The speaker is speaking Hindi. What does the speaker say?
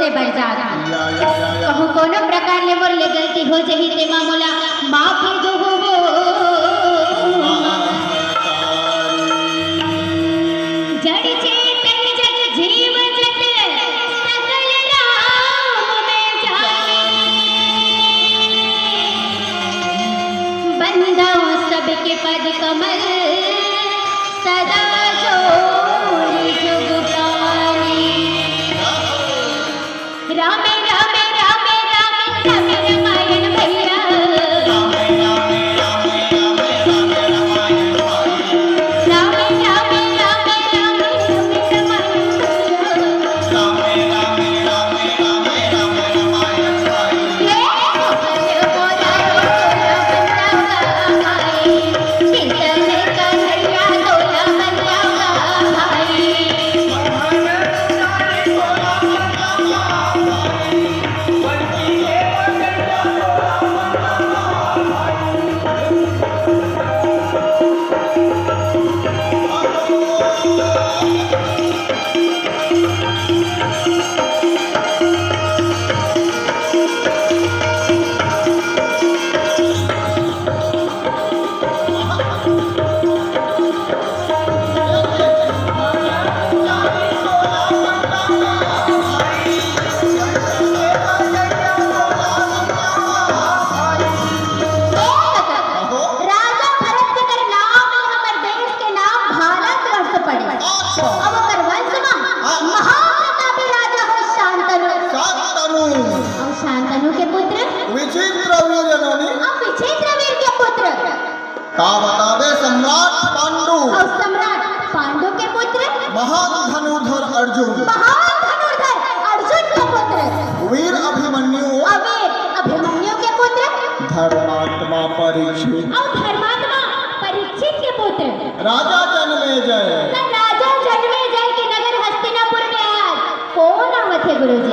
से बढ़ जात कहूँ कोनो प्रकार ले मोर ले गलती हो जही ते मामूला माफी दो जड़ चेतन जग जीव जत सकल राम में जाने बंदा सबके पद कमल सदा जोड़ी जुग पानी राम राम राम राम राम रामायण भैया अर्जुन के पुत्र वीर अभिमन्यु के पुत्र धर्मात्मा परीक्षित के पुत्र राजा जन्मेजय के नगर हस्तिनापुर में आज कौन आवत है गुरुजी